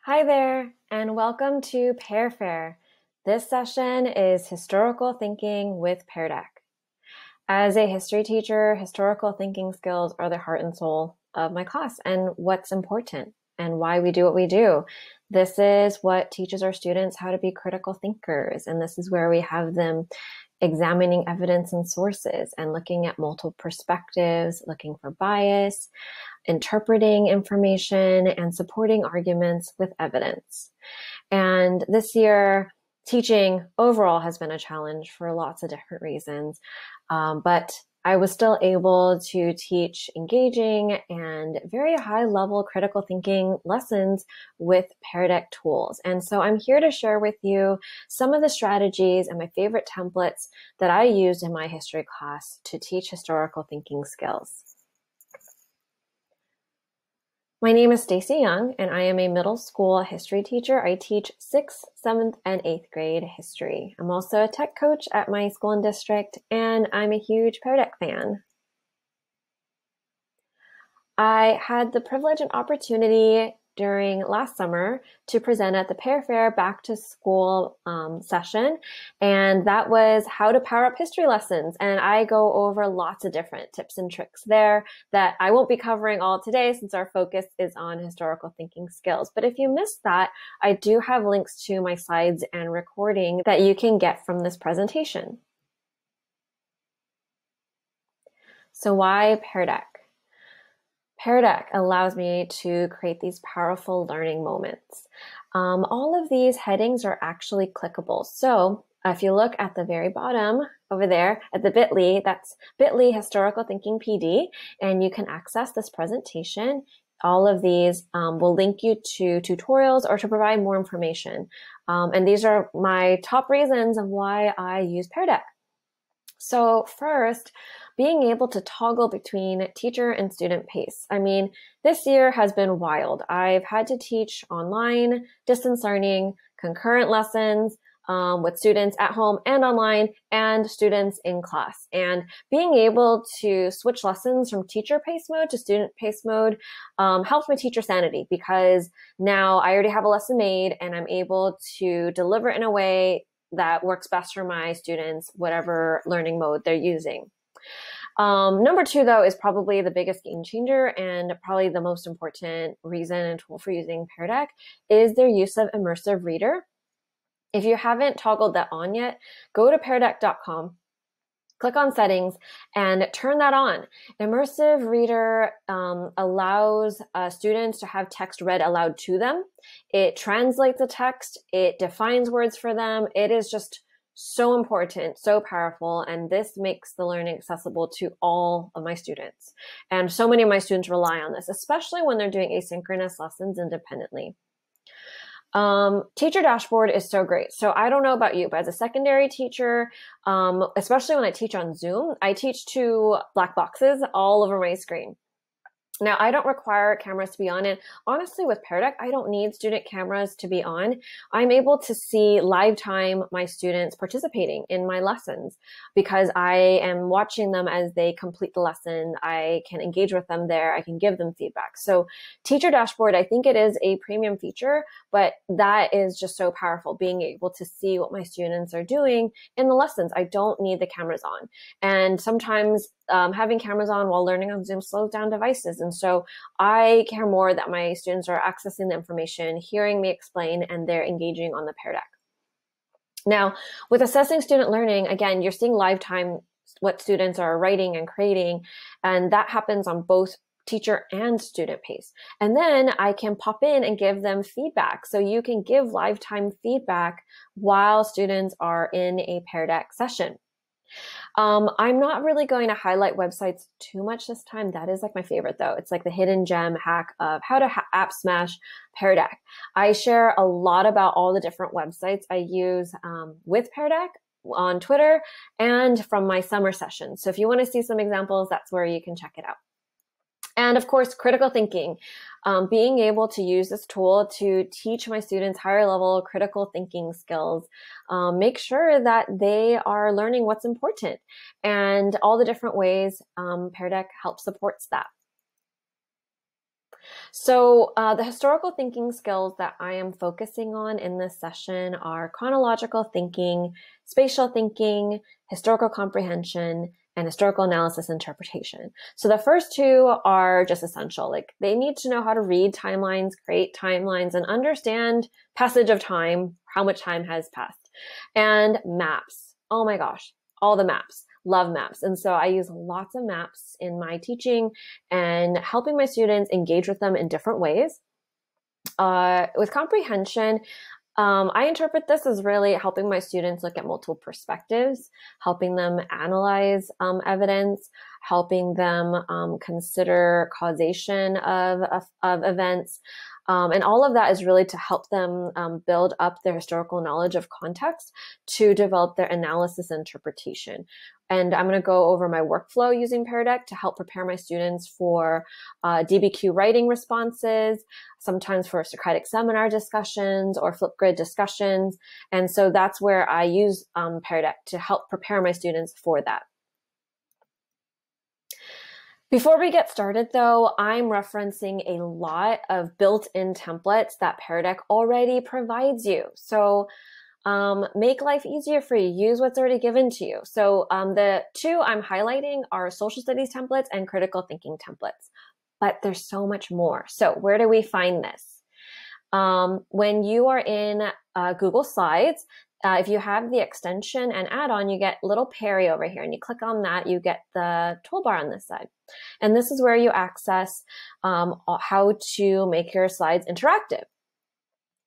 Hi there, and welcome to Pear Fair. This session is Historical Thinking with Pear Deck. As a history teacher, historical thinking skills are the heart and soul of my class and what's important and why we do what we do. This is what teaches our students how to be critical thinkers, and this is where we have them examining evidence and sources and looking at multiple perspectives, looking for bias, interpreting information, and supporting arguments with evidence. And this year, teaching overall has been a challenge for lots of different reasons, but I was still able to teach engaging and very high level critical thinking lessons with Pear Deck tools. And so I'm here to share with you some of the strategies and my favorite templates that I used in my history class to teach historical thinking skills. My name is Stacy Young, and I am a middle school history teacher. I teach 6th, 7th, and 8th grade history. I'm also a tech coach at my school and district, and I'm a huge Pear Deck fan. I had the privilege and opportunity during last summer to present at the Pear Fair back to school session, and that was how to power up history lessons. And I go over lots of different tips and tricks there that I won't be covering all today since our focus is on historical thinking skills. But if you missed that, I do have links to my slides and recording that you can get from this presentation. So why Pear Deck? Pear Deck allows me to create these powerful learning moments. All of these headings are actually clickable. So if you look at the very bottom over there at the bit.ly, that's bit.ly Historical Thinking PD, and you can access this presentation. All of these will link you to tutorials or to provide more information. And these are my top reasons of why I use Pear Deck. So first, being able to toggle between teacher and student pace. I mean, this year has been wild. I've had to teach online, distance learning, concurrent lessons with students at home and online, and students in class. And being able to switch lessons from teacher pace mode to student pace mode helps my teacher sanity, because now I already have a lesson made and I'm able to deliver in a way that works best for my students, whatever learning mode they're using. Number two, though, is probably the biggest game changer and probably the most important reason and tool for using Pear Deck is their use of immersive reader. If you haven't toggled that on yet, go to peardeck.com, click on settings, and turn that on. Immersive reader allows students to have text read aloud to them. It translates the text. It defines words for them. It is just so important, so powerful, and this makes the learning accessible to all of my students. And so many of my students rely on this, especially when they're doing asynchronous lessons independently. Teacher dashboard is so great. So I don't know about you, but as a secondary teacher, especially when I teach on Zoom, I teach to black boxes all over my screen. Now, I don't require cameras to be on, and honestly, with Pear Deck, I don't need student cameras to be on. I'm able to see live time my students participating in my lessons because I am watching them as they complete the lesson. I can engage with them there. I can give them feedback. So teacher dashboard, I think it is a premium feature, but that is just so powerful, being able to see what my students are doing in the lessons. I don't need the cameras on. And sometimes having cameras on while learning on Zoom slows down devices. And so I care more that my students are accessing the information, hearing me explain, and they're engaging on the Pear Deck. Now, with assessing student learning, again, you're seeing live time what students are writing and creating, and that happens on both teacher and student pace. And then I can pop in and give them feedback. So you can give live time feedback while students are in a Pear Deck session. I'm not really going to highlight websites too much this time. That is like my favorite though. It's like the hidden gem hack of how to app smash Pear Deck. I share a lot about all the different websites I use with Pear Deck on Twitter and from my summer sessions. So if you want to see some examples, that's where you can check it out. And of course, critical thinking, being able to use this tool to teach my students higher level critical thinking skills, make sure that they are learning what's important and all the different ways Pear Deck helps supports that. So the historical thinking skills that I am focusing on in this session are chronological thinking, spatial thinking, historical comprehension, and historical analysis interpretation. So the first two are just essential. Like they need to know how to read timelines, create timelines, and understand passage of time, how much time has passed. And maps. Oh my gosh, all the maps. Love maps. And so I use lots of maps in my teaching and helping my students engage with them in different ways. With comprehension, I interpret this as really helping my students look at multiple perspectives, helping them analyze evidence, helping them consider causation of events. And all of that is really to help them build up their historical knowledge of context to develop their analysis and interpretation. And I'm going to go over my workflow using Pear Deck to help prepare my students for DBQ writing responses, sometimes for Socratic seminar discussions or Flipgrid discussions. And so that's where I use Pear Deck to help prepare my students for that. Before we get started though, I'm referencing a lot of built-in templates that Pear Deck already provides you. So make life easier for you. Use what's already given to you. So the two I'm highlighting are social studies templates and critical thinking templates, but there's so much more. So where do we find this? When you are in Google Slides, if you have the extension and add-on, you get little Perry over here, and you click on that, you get the toolbar on this side. And this is where you access how to make your slides interactive.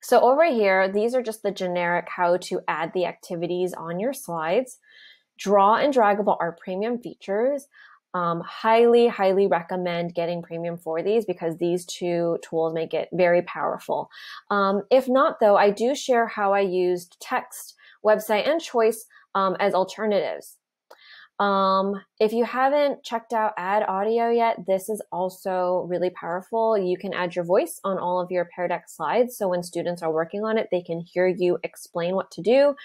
So over here, these are just the generic how to add the activities on your slides. Draw and draggable are premium features. Highly, highly recommend getting premium for these because these two tools make it very powerful. If not though, I do share how I used text, website, and choice as alternatives. If you haven't checked out Add Audio yet, this is also really powerful. You can add your voice on all of your Pear Deck slides. So when students are working on it, they can hear you explain what to do.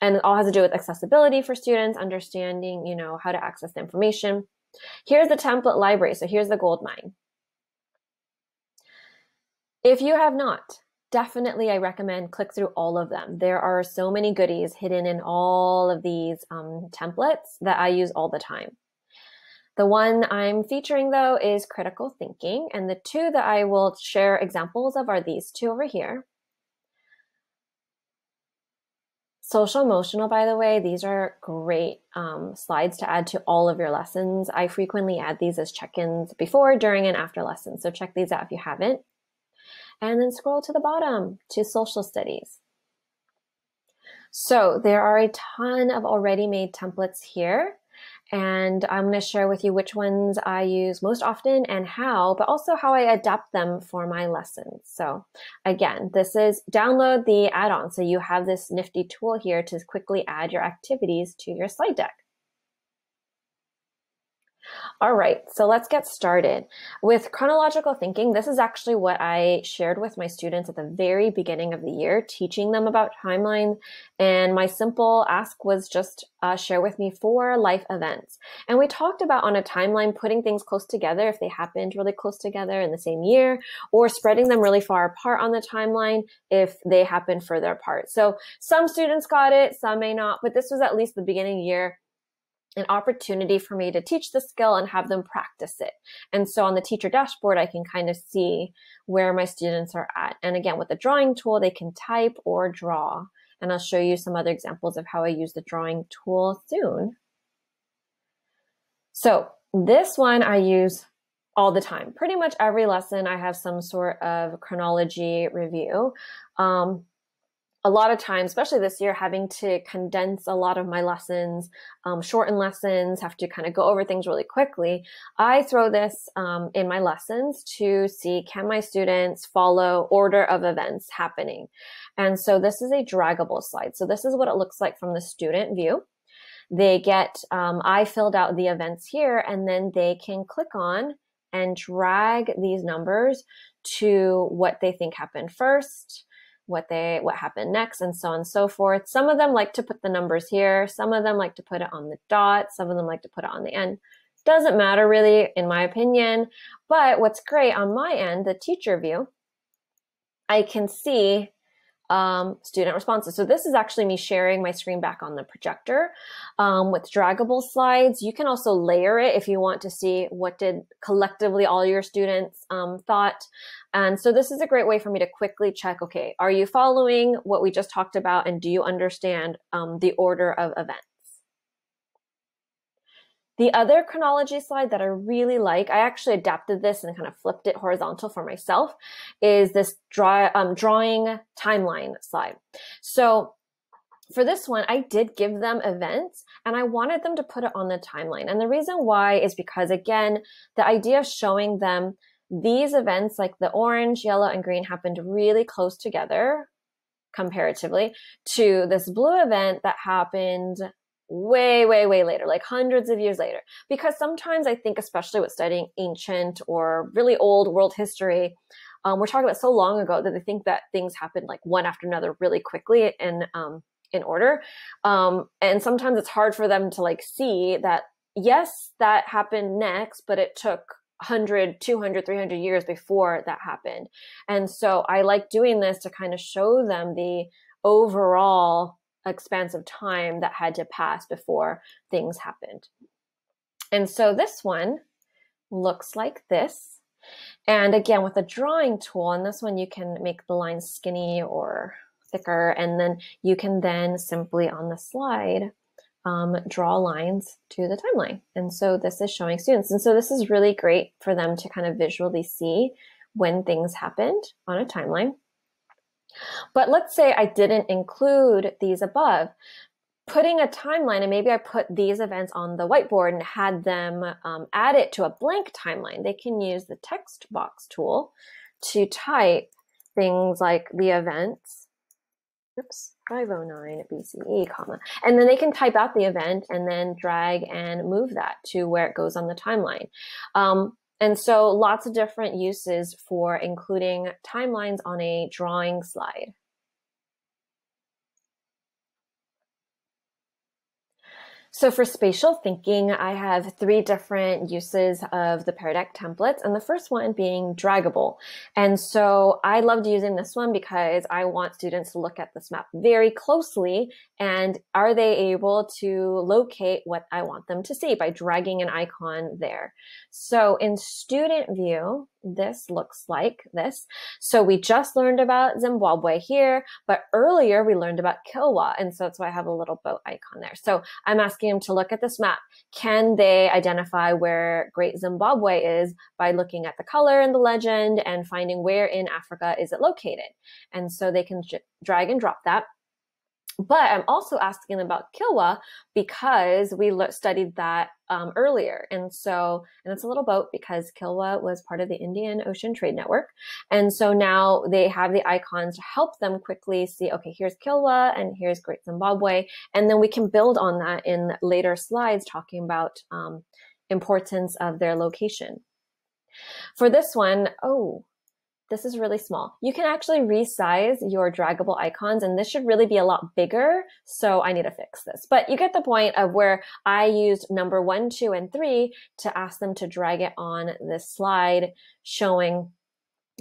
And it all has to do with accessibility for students, understanding, how to access the information. Here's the template library. So here's the gold mine. If you have not, definitely I recommend click through all of them. There are so many goodies hidden in all of these templates that I use all the time. The one I'm featuring though is critical thinking. And the two that I will share examples of are these two over here. Social emotional, by the way, these are great slides to add to all of your lessons. I frequently add these as check-ins before, during, and after lessons. So check these out if you haven't. And then scroll to the bottom to social studies. So there are a ton of already made templates here. And I'm going to share with you which ones I use most often and how, but also how I adapt them for my lessons. So again, this is download the add-on. So you have this nifty tool here to quickly add your activities to your slide deck. All right, so let's get started. With chronological thinking, this is actually what I shared with my students at the very beginning of the year, teaching them about timelines. And my simple ask was just share with me 4 life events. And we talked about on a timeline, putting things close together if they happened really close together in the same year, or spreading them really far apart on the timeline if they happened further apart. So some students got it, some may not, but this was at least the beginning of the year, an opportunity for me to teach the skill and have them practice it. And so on the teacher dashboard, I can kind of see where my students are at. And again, with the drawing tool, they can type or draw. And I'll show you some other examples of how I use the drawing tool soon. So this one I use all the time. Pretty much every lesson I have some sort of chronology review. A lot of times, especially this year, having to condense a lot of my lessons, shorten lessons, have to kind of go over things really quickly. I throw this in my lessons to see, can my students follow order of events happening? And so this is a draggable slide. So this is what it looks like from the student view. They get, I filled out the events here, and then they can click on and drag these numbers to what they think happened first, what happened next, and so on and so forth. Some of them like to put the numbers here. Some of them like to put it on the dot. Some of them like to put it on the end. Doesn't matter really, in my opinion. But what's great on my end, the teacher view, I can see student responses. So this is actually me sharing my screen back on the projector with draggable slides. You can also layer it if you want to see what did collectively all your students thought. And so this is a great way for me to quickly check, okay, are you following what we just talked about, and do you understand the order of events? The other chronology slide that I really like, I actually adapted this and kind of flipped it horizontal for myself, is this drawing timeline slide. So for this one, I did give them events and I wanted them to put it on the timeline. And the reason why is because, again, the idea of showing them these events, like the orange, yellow, and green, happened really close together comparatively to this blue event that happened way, way, way later, like hundreds of years later. Because sometimes I think, especially with studying ancient or really old world history, we're talking about so long ago that they think that things happened like one after another really quickly in order. And sometimes it's hard for them to like see that, yes, that happened next, but it took 100, 200, 300 years before that happened. And so I like doing this to kind of show them the overall expanse of time that had to pass before things happened. And so this one looks like this. And again, with a drawing tool, on this one, you can make the lines skinny or thicker, and then you can then simply on the slide draw lines to the timeline. And so this is showing students. And so this is really great for them to kind of visually see when things happened on a timeline. But let's say I didn't include these above. Putting a timeline, and maybe I put these events on the whiteboard and had them add it to a blank timeline. They can use the text box tool to type things like the events, 509 BCE, comma, and then they can type out the event and then drag and move that to where it goes on the timeline. And so lots of different uses for including timelines on a drawing slide. So for spatial thinking, I have 3 different uses of the Pear Deck templates, and the first one being draggable. And so I loved using this one because I want students to look at this map very closely, and are they able to locate what I want them to see by dragging an icon there. So in student view, this looks like this. So we just learned about Zimbabwe here, but earlier we learned about Kilwa, and so that's why I have a little boat icon there. So I'm asking them to look at this map. Can they identify where Great Zimbabwe is by looking at the color and the legend and finding where in Africa is it located? And so they can drag and drop that. But I'm also asking them about Kilwa because we studied that earlier. And it's a little boat because Kilwa was part of the Indian Ocean Trade Network. And so now they have the icons to help them quickly see, okay, here's Kilwa and here's Great Zimbabwe. And then we can build on that in later slides talking about importance of their location. For this one, this is really small. You can actually resize your draggable icons, and this should really be a lot bigger, so I need to fix this. But you get the point of where I used number 1, 2, and 3 to ask them to drag it on this slide, showing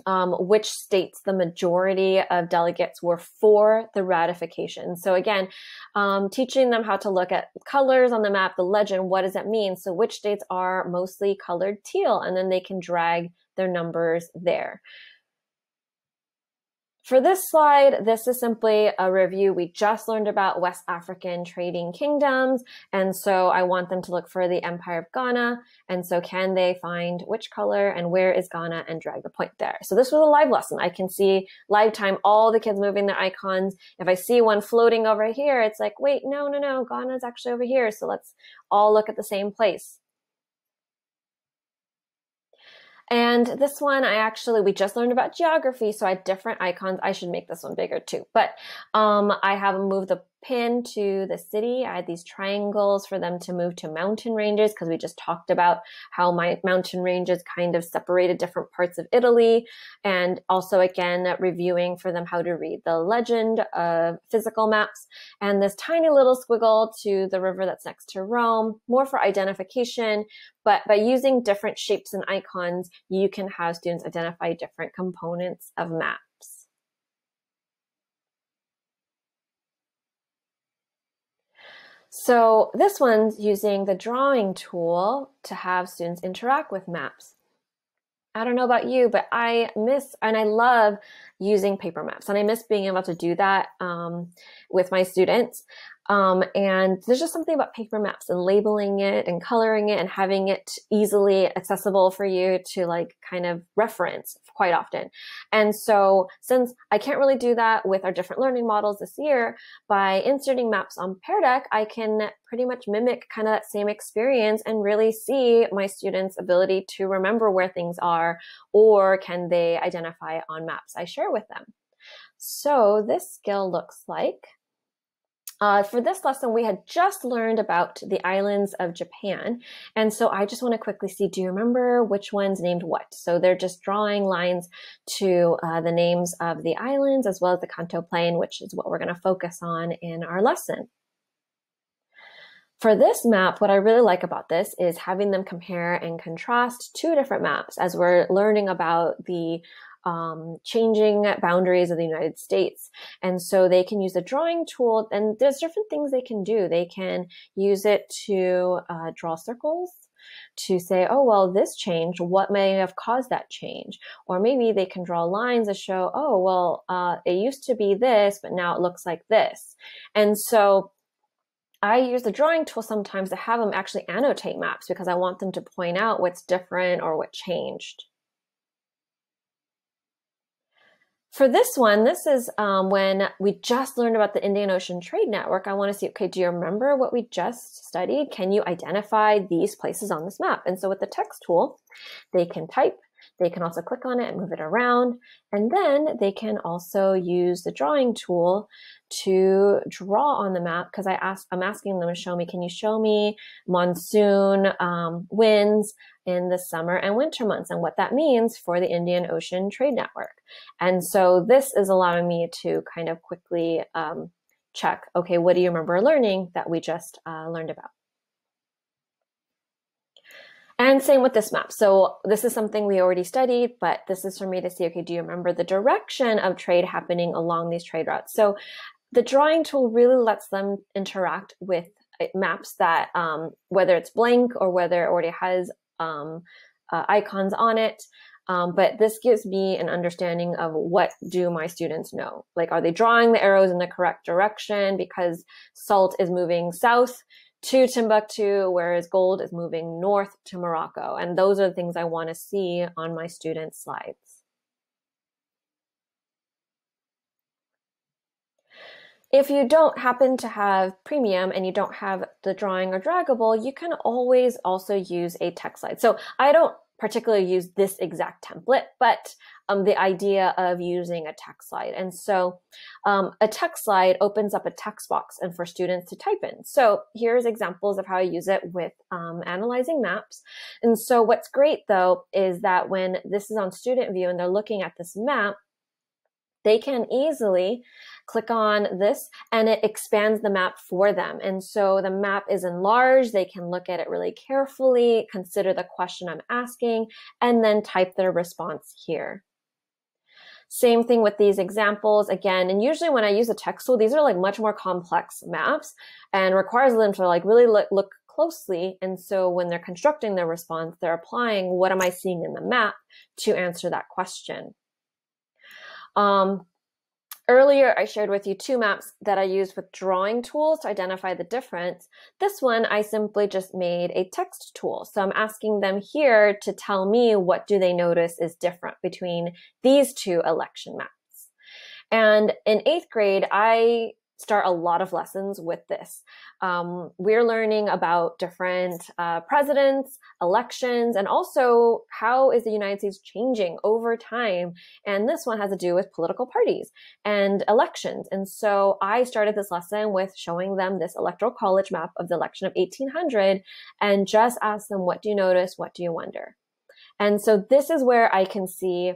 which states the majority of delegates were for the ratification. So again, teaching them how to look at colors on the map, the legend, what does that mean? So which states are mostly colored teal, and then they can drag their numbers there. For this slide, this is simply a review. We just learned about West African trading kingdoms, and so I want them to look for the Empire of Ghana, and so can they find which color and where is Ghana and drag the point there. So this was a live lesson. I can see live time, all the kids moving their icons. If I see one floating over here, it's like, wait, no, Ghana's actually over here, so let's all look at the same place. And this one, we just learned about geography, so I had different icons. I should make this one bigger too. But I have moved the pin to the city. I had these triangles for them to move to mountain ranges because we just talked about how my mountain ranges kind of separated different parts of Italy. And also, again, reviewing for them how to read the legend of physical maps. And this tiny little squiggle to the river that's next to Rome, more for identification. But by using different shapes and icons, you can have students identify different components of maps. So this one's using the drawing tool to have students interact with maps. I don't know about you, but I miss and I love using paper maps, and I miss being able to do that with my students. And there's just something about paper maps and labeling it and coloring it and having it easily accessible for you to like kind of reference quite often. And so since I can't really do that with our different learning models this year, by inserting maps on Pear Deck, I can pretty much mimic kind of that same experience and really see my students' ability to remember where things are, or can they identify on maps I share with them. So this skill looks like, for this lesson, we had just learned about the islands of Japan. And so I just want to quickly see, do you remember which one's named what? So they're just drawing lines to the names of the islands as well as the Kanto Plain, which is what we're going to focus on in our lesson. For this map, what I really like about this is having them compare and contrast two different maps as we're learning about the changing boundaries of the United States. And so they can use the drawing tool, and there's different things they can do. They can use it to draw circles, to say, oh, well, this changed. What may have caused that change? Or maybe they can draw lines that show, oh, well, it used to be this, but now it looks like this. And so I use the drawing tool sometimes to have them actually annotate maps because I want them to point out what's different or what changed. For this one, this is when we just learned about the Indian Ocean Trade Network. I want to see, okay, do you remember what we just studied? Can you identify these places on this map? And so with the text tool, they can type, they can also click on it and move it around. And then they can also use the drawing tool to draw on the map, because I'm asking them to show me, can you show me monsoon winds in the summer and winter months and what that means for the Indian Ocean Trade Network. And so this is allowing me to kind of quickly check, okay, what do you remember learning that we just learned about? And same with this map. So this is something we already studied, but this is for me to see, okay, do you remember the direction of trade happening along these trade routes? So the drawing tool really lets them interact with maps that, whether it's blank or whether it already has icons on it. But this gives me an understanding of what do my students know? Like, are they drawing the arrows in the correct direction because salt is moving south to Timbuktu, whereas gold is moving north to Morocco? And those are the things I want to see on my students' slides. If you don't happen to have Premium and you don't have the drawing or draggable, you can always also use a text slide. So I don't particularly use this exact template, but the idea of using a text slide. And so a text slide opens up a text box and for students to type in. So here's examples of how I use it with analyzing maps. And so what's great though is that when this is on student view and they're looking at this map, they can easily click on this and it expands the map for them. And so the map is enlarged. They can look at it really carefully, consider the question I'm asking, and then type their response here. Same thing with these examples again. And usually when I use a text tool, these are like much more complex maps and requires them to like really look closely. And so when they're constructing their response, they're applying what am I seeing in the map to answer that question. Earlier, I shared with you two maps that I used with drawing tools to identify the difference. This one, I simply just made a text tool. So I'm asking them here to tell me what do they notice is different between these two election maps. And in 8th grade, I start a lot of lessons with this. We're learning about different presidents, elections, and also how is the United States changing over time. And this one has to do with political parties and elections. And so I started this lesson with showing them this electoral college map of the election of 1800 and just asked them, what do you notice? What do you wonder? And so this is where I can see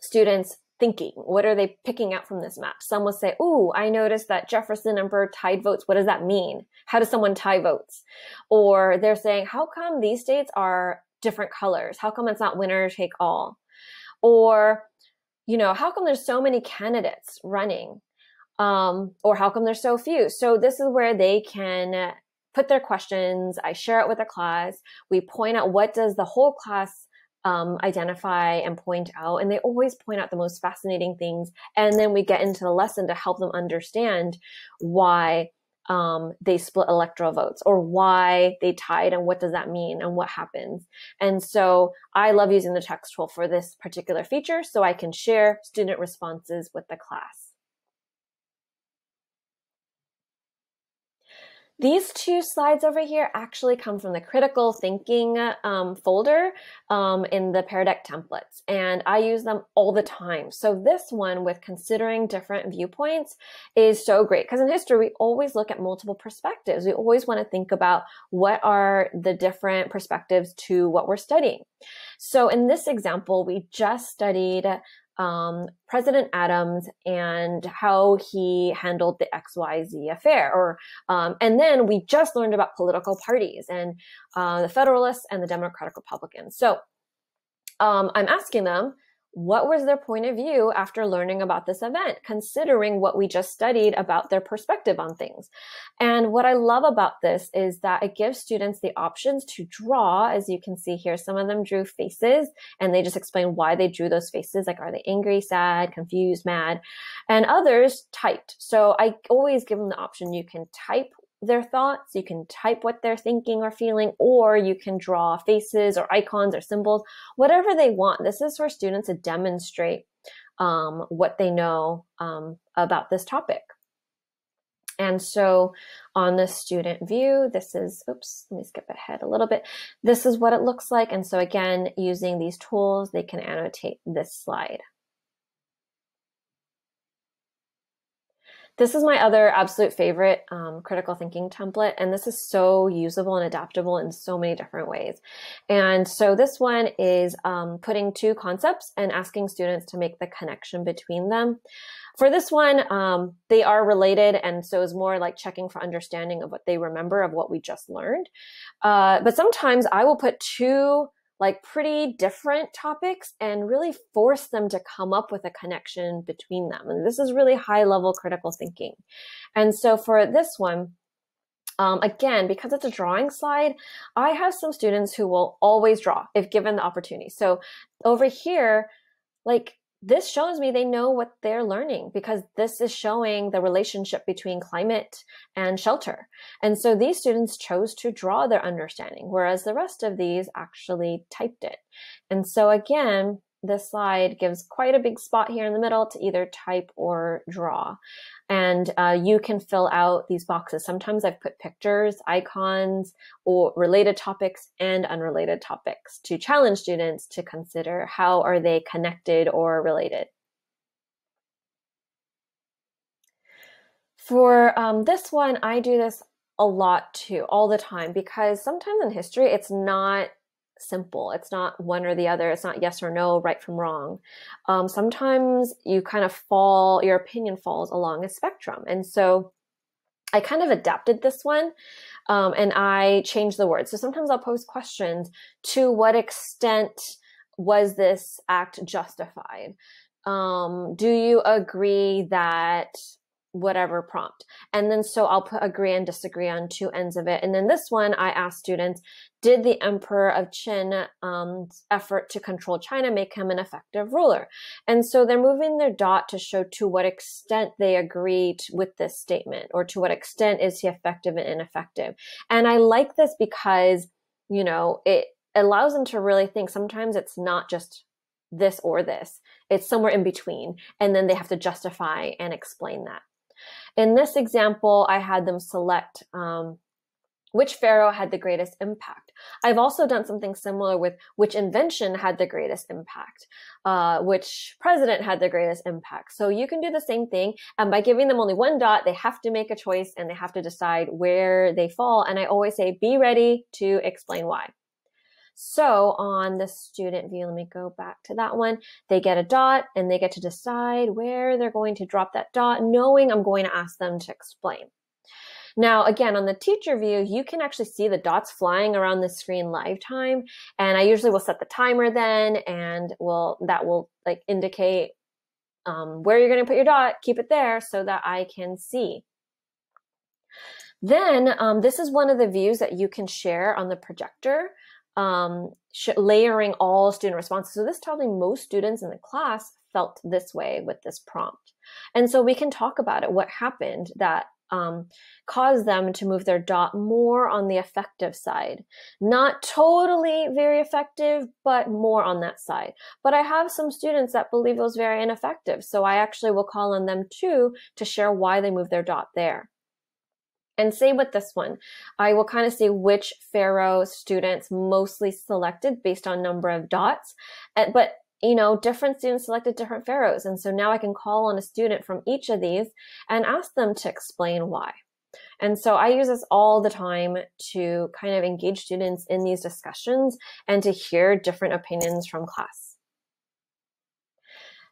students thinking. What are they picking out from this map? Some will say, ooh, I noticed that Jefferson and Burr tied votes. What does that mean? How does someone tie votes? Or they're saying, how come these states are different colors? How come it's not winner take all? Or, how come there's so many candidates running? Or how come there's so few? So this is where they can put their questions. I share it with the class. We point out what does the whole class identify and point out. And they always point out the most fascinating things. And then we get into the lesson to help them understand why they split electoral votes or why they tied and what does that mean and what happens. And so I love using the text tool for this particular feature so I can share student responses with the class. These two slides over here actually come from the critical thinking folder in the Pear Deck templates, and I use them all the time. So this one with considering different viewpoints is so great because in history, we always look at multiple perspectives. We always want to think about what are the different perspectives to what we're studying. So in this example, we just studied President Adams and how he handled the XYZ affair, and then we just learned about political parties and the Federalists and the Democratic Republicans. So I'm asking them, what was their point of view after learning about this event, considering what we just studied about their perspective on things? And what I love about this is that it gives students the options to draw. As you can see here, some of them drew faces and they just explain why they drew those faces. Like, are they angry, sad, confused, mad? And others typed. So I always give them the option. You can type their thoughts, you can type what they're thinking or feeling, or you can draw faces or icons or symbols, whatever they want. This is for students to demonstrate what they know about this topic. And so on the student view, this is, oops, let me skip ahead a little bit. This is what it looks like. And so again, using these tools, they can annotate this slide. This is my other absolute favorite critical thinking template, and this is so usable and adaptable in so many different ways. And so this one is putting two concepts and asking students to make the connection between them. For this one, they are related, and so it's more like checking for understanding of what they remember of what we just learned. But sometimes I will put two pretty different topics and really force them to come up with a connection between them. And this is really high level critical thinking. And so for this one, again, because it's a drawing slide, I have some students who will always draw if given the opportunity. So over here, this shows me they know what they're learning because this is showing the relationship between climate and shelter. And so these students chose to draw their understanding, whereas the rest of these actually typed it. And so again, this slide gives quite a big spot here in the middle to either type or draw. And you can fill out these boxes. Sometimes I've put pictures, icons, or related topics and unrelated topics to challenge students to consider how are they connected or related. For this one, I do this a lot too, all the time, because sometimes in history, it's not simple. It's not one or the other. It's not yes or no, right from wrong. Sometimes you kind of your opinion falls along a spectrum. And so I kind of adapted this one and I changed the words. So sometimes I'll pose questions. To what extent was this act justified? Do you agree that whatever prompt? And then so I'll put agree and disagree on two ends of it. And then this one, I asked students, did the Emperor of Qin effort to control China make him an effective ruler? And so they're moving their dot to show to what extent they agreed with this statement, or to what extent is he effective and ineffective. And I like this because, it allows them to really think. Sometimes it's not just this or this, it's somewhere in between. And then they have to justify and explain that. In this example, I had them select which pharaoh had the greatest impact. I've also done something similar with which invention had the greatest impact, which president had the greatest impact. So you can do the same thing. And by giving them only one dot, they have to make a choice and they have to decide where they fall. And I always say, be ready to explain why. So on the student view, let me go back to that one. They get a dot and they get to decide where they're going to drop that dot, knowing I'm going to ask them to explain. Now, again, on the teacher view, you can actually see the dots flying around the screen live time. And I usually will set the timer then, and that will like indicate where you're going to put your dot, keep it there so that I can see. Then this is one of the views that you can share on the projector, layering all student responses. So this tells me most students in the class felt this way with this prompt. And so we can talk about it, what happened that cause them to move their dot more on the effective side. Not totally very effective, but more on that side. But I have some students that believe it was very ineffective. So I actually will call on them too to share why they moved their dot there. And same with this one. I will kind of see which pharaoh students mostly selected based on number of dots. But different students selected different pharaohs. And so now I can call on a student from each of these and ask them to explain why. And so I use this all the time to kind of engage students in these discussions and to hear different opinions from class.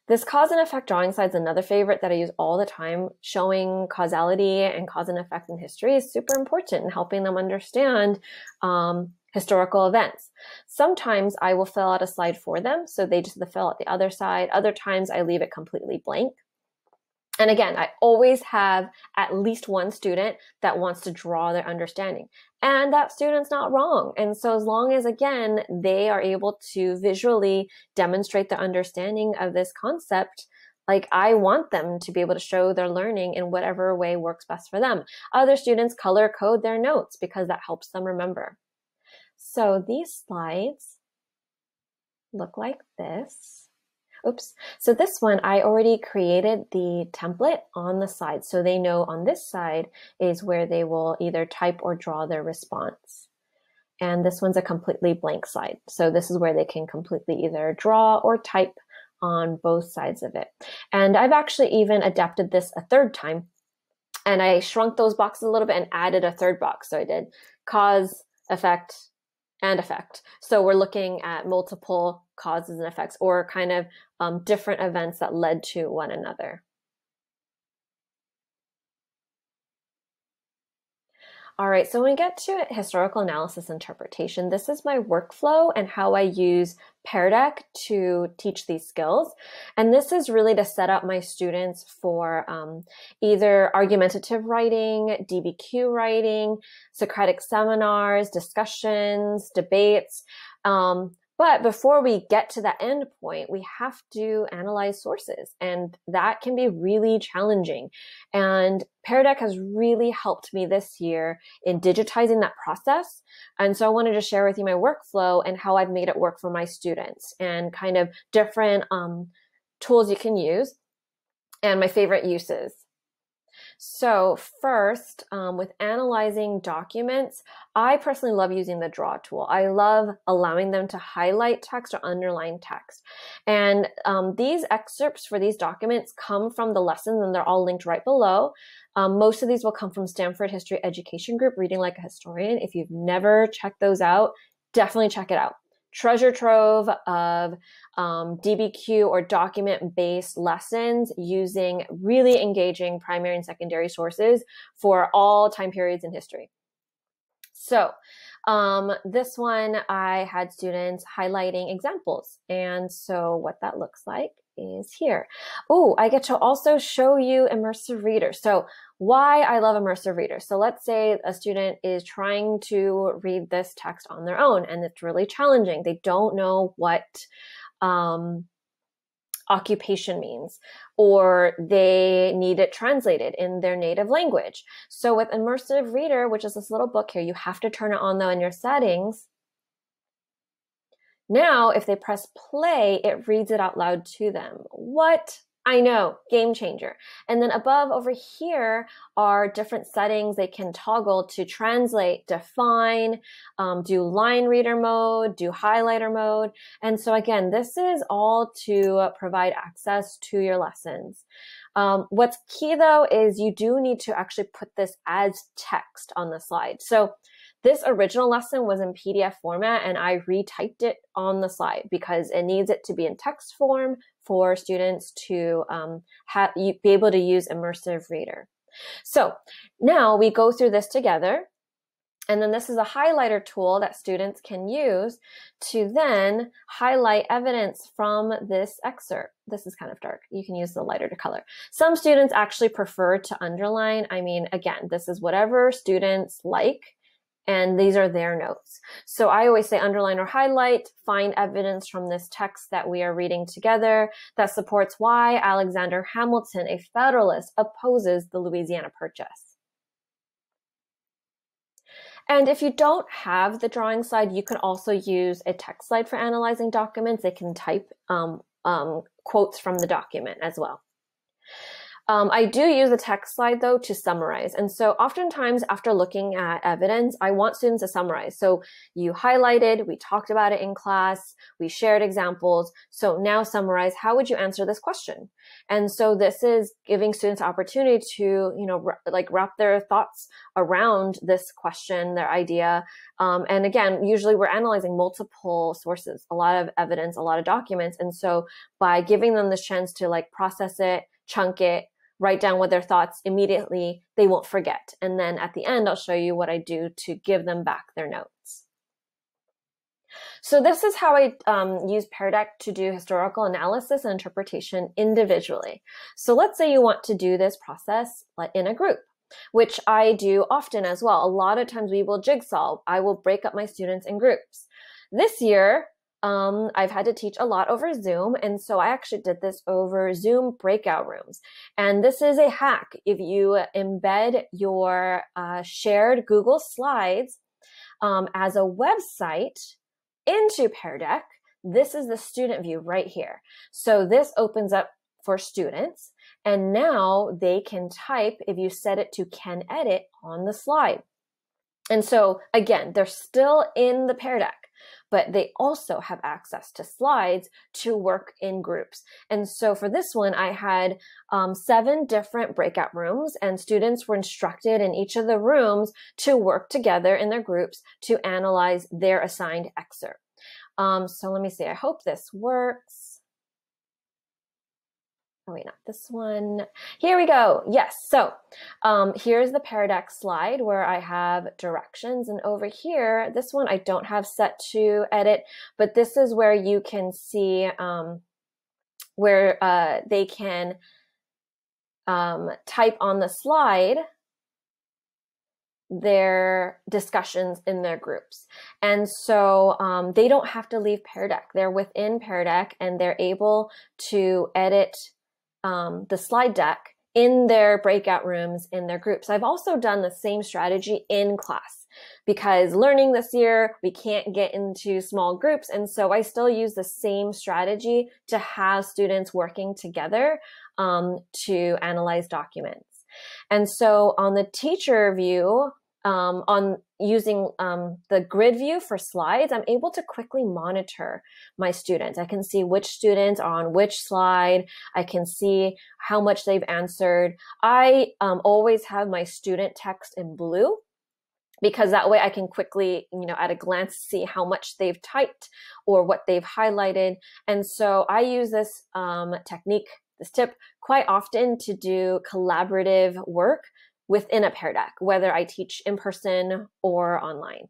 This cause and effect drawing slide is another favorite that I use all the time. Showing causality and cause and effect in history is super important in helping them understand historical events. Sometimes I will fill out a slide for them, so they just fill out the other side. Other times I leave it completely blank. And again, I always have at least one student that wants to draw their understanding. And that student's not wrong. And so as long as, again, they are able to visually demonstrate their understanding of this concept, like I want them to be able to show their learning in whatever way works best for them. Other students color code their notes because that helps them remember. So these slides look like this. Oops. So this one, I already created the template on the side. So they know on this side is where they will either type or draw their response. And this one's a completely blank slide. So this is where they can completely either draw or type on both sides of it. And I've actually even adapted this a third time. And I shrunk those boxes a little bit and added a third box. So I did cause, effect, and effect. So we're looking at multiple causes and effects, or kind of different events that led to one another. All right, so when we get to historical analysis interpretation, this is my workflow and how I use Pear Deck to teach these skills. And this is really to set up my students for either argumentative writing, DBQ writing, Socratic seminars, discussions, debates. But before we get to that end point, we have to analyze sources, and that can be really challenging. And Pear Deck has really helped me this year in digitizing that process. And so I wanted to share with you my workflow and how I've made it work for my students and kind of different tools you can use and my favorite uses. So first, with analyzing documents, I personally love using the draw tool. I love allowing them to highlight text or underline text. And these excerpts for these documents come from the lessons, and they're all linked right below. Most of these will come from Stanford History Education Group, Reading Like a Historian. If you've never checked those out, definitely check it out. Treasure trove of DBQ or document-based lessons using really engaging primary and secondary sources for all time periods in history. So this one, I had students highlighting examples. And so what that looks like is here. Oh, I get to also show you immersive readers. So why I love immersive readers. So let's say a student is trying to read this text on their own and it's really challenging. They don't know what occupation means, or they need it translated in their native language. So with immersive reader, which is this little book here, you have to turn it on though in your settings. Now, if they press play, it reads it out loud to them. What? I know, game changer. And then above over here are different settings they can toggle to translate, define, do line reader mode, do highlighter mode. And so again, this is all to provide access to your lessons. What's key though is you do need to actually put this as text on the slide. So this original lesson was in PDF format and I retyped it on the slide because it needs it to be in text form for students to be able to use Immersive Reader. So now we go through this together. And then this is a highlighter tool that students can use to then highlight evidence from this excerpt. This is kind of dark. You can use the lighter to color. Some students actually prefer to underline. I mean, again, this is whatever students like, and these are their notes. So I always say underline or highlight, find evidence from this text that we are reading together that supports why Alexander Hamilton, a Federalist, opposes the Louisiana Purchase. And if you don't have the drawing slide, you can also use a text slide for analyzing documents. They can type quotes from the document as well. I do use the text slide though to summarize. And so oftentimes after looking at evidence, I want students to summarize. So you highlighted, we talked about it in class, we shared examples. So now summarize, how would you answer this question? And so this is giving students opportunity to, wrap their thoughts around this question, their idea. And again, usually we're analyzing multiple sources, a lot of evidence, a lot of documents. And so by giving them this chance to process it, chunk it, write down what their thoughts immediately, they won't forget. And then at the end, I'll show you what I do to give them back their notes. So this is how I use Pear Deck to do historical analysis and interpretation individually. So let's say you want to do this process in a group, which I do often as well. A lot of times we will jigsaw. I will break up my students in groups. This year, I've had to teach a lot over Zoom. And so I actually did this over Zoom breakout rooms. And this is a hack. If you embed your shared Google Slides as a website into Pear Deck, this is the student view right here. So this opens up for students. And now they can type, if you set it to can edit, on the slide. And so again, they're still in the Pear Deck, but they also have access to slides to work in groups. And so for this one, I had 7 different breakout rooms, and students were instructed in each of the rooms to work together in their groups to analyze their assigned excerpt. So let me see, I hope this works. Oh wait, not this one. Here we go. Yes. So here's the Pear Deck slide where I have directions. And over here, this one I don't have set to edit, but this is where you can see where they can type on the slide their discussions in their groups. And so they don't have to leave Pear Deck. They're within Pear Deck and they're able to edit the slide deck in their breakout rooms, in their groups. I've also done the same strategy in class because learning this year, we can't get into small groups. And so I still use the same strategy to have students working together to analyze documents. And so on the teacher view, on using the grid view for slides, I'm able to quickly monitor my students. I can see which students are on which slide. I can see how much they've answered. I always have my student text in blue because that way I can quickly, at a glance, see how much they've typed or what they've highlighted. And so I use this technique, this tip, quite often to do collaborative work within a Pear Deck, whether I teach in person or online.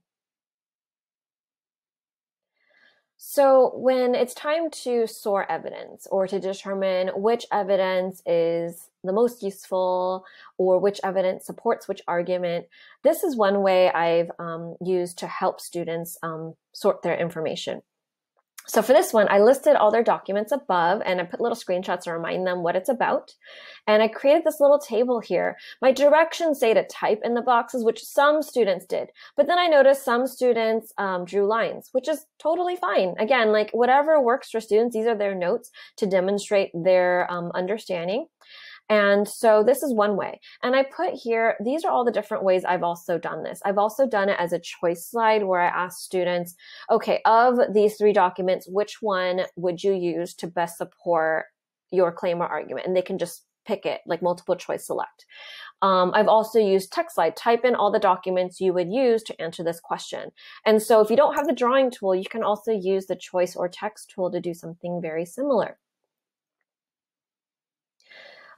So when it's time to sort evidence or to determine which evidence is the most useful or which evidence supports which argument, this is one way I've used to help students sort their information. So for this one, I listed all their documents above and I put little screenshots to remind them what it's about. And I created this little table here. My directions say to type in the boxes, which some students did. But then I noticed some students drew lines, which is totally fine. Again, like whatever works for students, these are their notes to demonstrate their understanding. And so this is one way. And I put here, these are all the different ways I've also done this. I've also done it as a choice slide where I ask students, okay, of these 3 documents, which one would you use to best support your claim or argument? And they can just pick it, like multiple choice select. I've also used text slide, type in all the documents you would use to answer this question. And so if you don't have the drawing tool, you can also use the choice or text tool to do something very similar.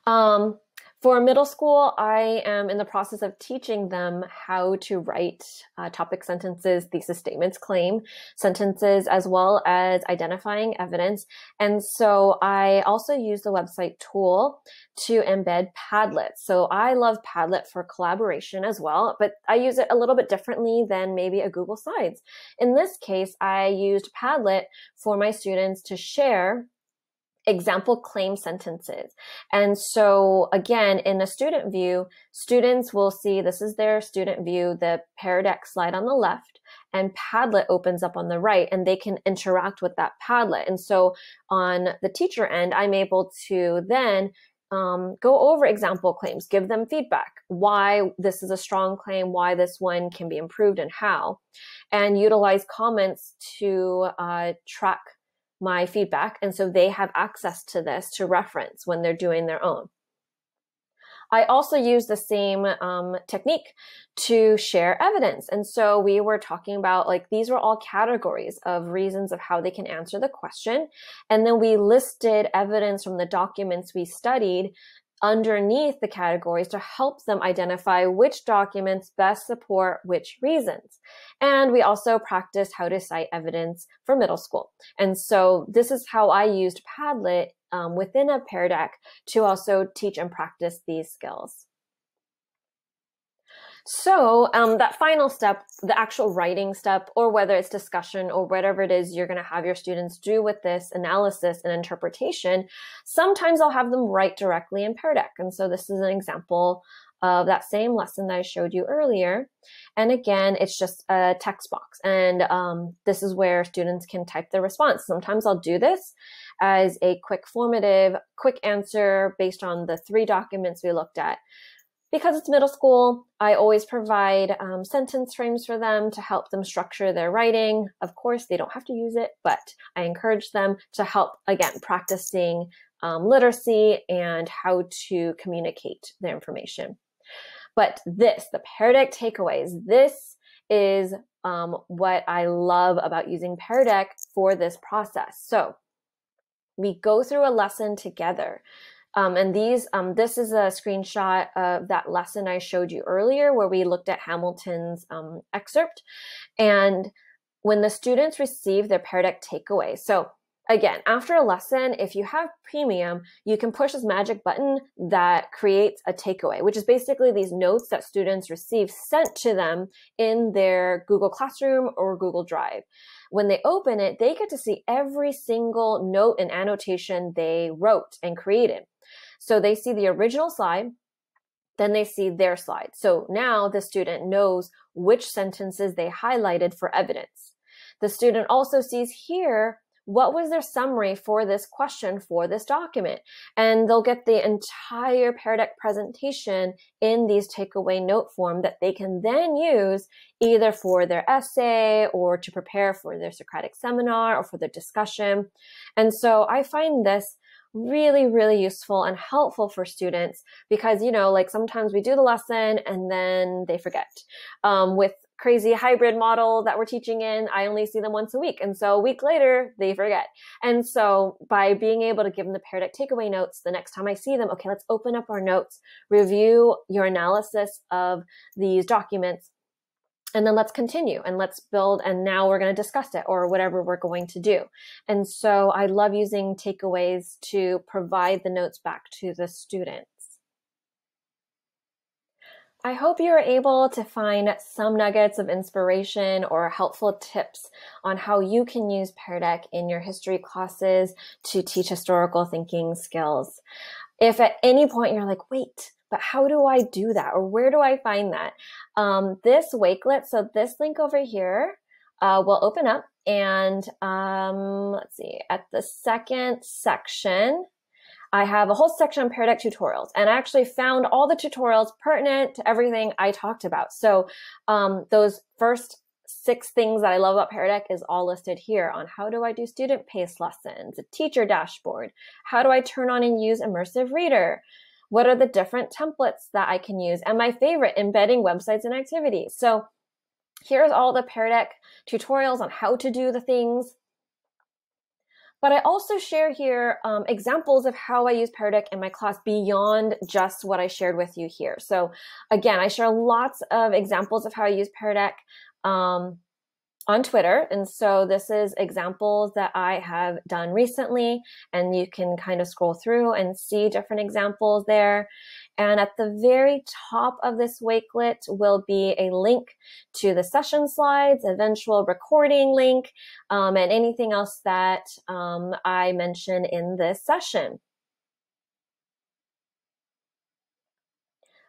For middle school, I am in the process of teaching them how to write topic sentences, thesis statements, claim sentences, as well as identifying evidence. And so I also use the website tool to embed Padlet. So I love Padlet for collaboration as well, but I use it a little bit differently than maybe a Google Slides. In this case, I used Padlet for my students to share example claim sentences. And so again, in a student view, students will see, this is their student view, the Pear Deck slide on the left, and Padlet opens up on the right, and they can interact with that Padlet. And so on the teacher end, I'm able to then go over example claims, give them feedback, why this is a strong claim, why this one can be improved, and how, and utilize comments to track my feedback. And so they have access to this to reference when they're doing their own. I also use the same technique to share evidence. And so we were talking about, like, these were all categories of reasons of how they can answer the question. And then we listed evidence from the documents we studied underneath the categories to help them identify which documents best support which reasons. And we also practiced how to cite evidence for middle school. And so this is how I used Padlet within a Pear Deck to also teach and practice these skills. So that final step, the actual writing step, or whether it's discussion or whatever it is you're going to have your students do with this analysis and interpretation, sometimes I'll have them write directly in Pear Deck. And so this is an example of that same lesson that I showed you earlier. And again, it's just a text box. And this is where students can type their response. Sometimes I'll do this as a quick formative, quick answer based on the 3 documents we looked at. Because it's middle school, I always provide sentence frames for them to help them structure their writing. Of course, they don't have to use it, but I encourage them to help, again, practicing literacy and how to communicate the information. But this, the Pear Deck takeaways, this is what I love about using Pear Deck for this process. So we go through a lesson together. And this is a screenshot of that lesson I showed you earlier where we looked at Hamilton's excerpt. And when the students receive their Pear Deck takeaway, so again, after a lesson, if you have premium, you can push this magic button that creates a takeaway, which is basically these notes that students receive sent to them in their Google Classroom or Google Drive. When they open it, they get to see every single note and annotation they wrote and created. So they see the original slide, then they see their slide. So now the student knows which sentences they highlighted for evidence. The student also sees here what was their summary for this question for this document. And they'll get the entire Pear Deck presentation in these takeaway note form that they can then use either for their essay or to prepare for their Socratic seminar or for their discussion. And so I find this really, really useful and helpful for students because, like sometimes we do the lesson and then they forget. With crazy hybrid model that we're teaching in, I only see them once a week. And so a week later, they forget. And so by being able to give them the Pear Deck takeaway notes, the next time I see them, okay, let's open up our notes, review your analysis of these documents, and then let's continue and let's build, and now we're going to discuss it or whatever we're going to do. And so I love using takeaways to provide the notes back to the students. I hope you are able to find some nuggets of inspiration or helpful tips on how you can use Pear Deck in your history classes to teach historical thinking skills. If at any point you're like, wait, but how do I do that? Or where do I find that? This Wakelet, so this link over here will open up, and let's see, at the second section, I have a whole section on Pear Deck tutorials, and I actually found all the tutorials pertinent to everything I talked about. So those first 6 things that I love about Pear Deck is all listed here on how do I do student-paced lessons, a teacher dashboard, how do I turn on and use Immersive Reader, what are the different templates that I can use, and my favorite, embedding websites and activities. So here's all the Pear Deck tutorials on how to do the things. But I also share here examples of how I use Pear Deck in my class beyond just what I shared with you here. So again, I share lots of examples of how I use Pear Deck on Twitter. And so this is examples that I have done recently, and you can kind of scroll through and see different examples there. And at the very top of this Wakelet will be a link to the session slides, eventual recording link, and anything else that I mention in this session.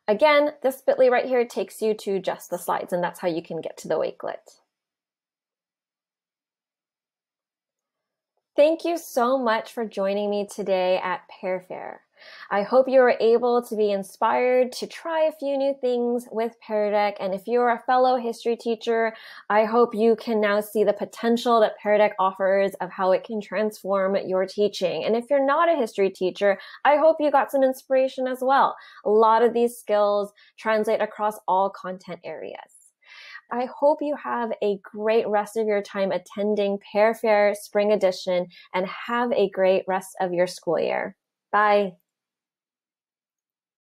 Again, this bit.ly right here takes you to just the slides, and that's how you can get to the Wakelet. Thank you so much for joining me today at Pear Fair. I hope you were able to be inspired to try a few new things with Pear Deck. And if you're a fellow history teacher, I hope you can now see the potential that Pear Deck offers of how it can transform your teaching. And if you're not a history teacher, I hope you got some inspiration as well. A lot of these skills translate across all content areas. I hope you have a great rest of your time attending Pear Fair Spring Edition, and have a great rest of your school year. Bye.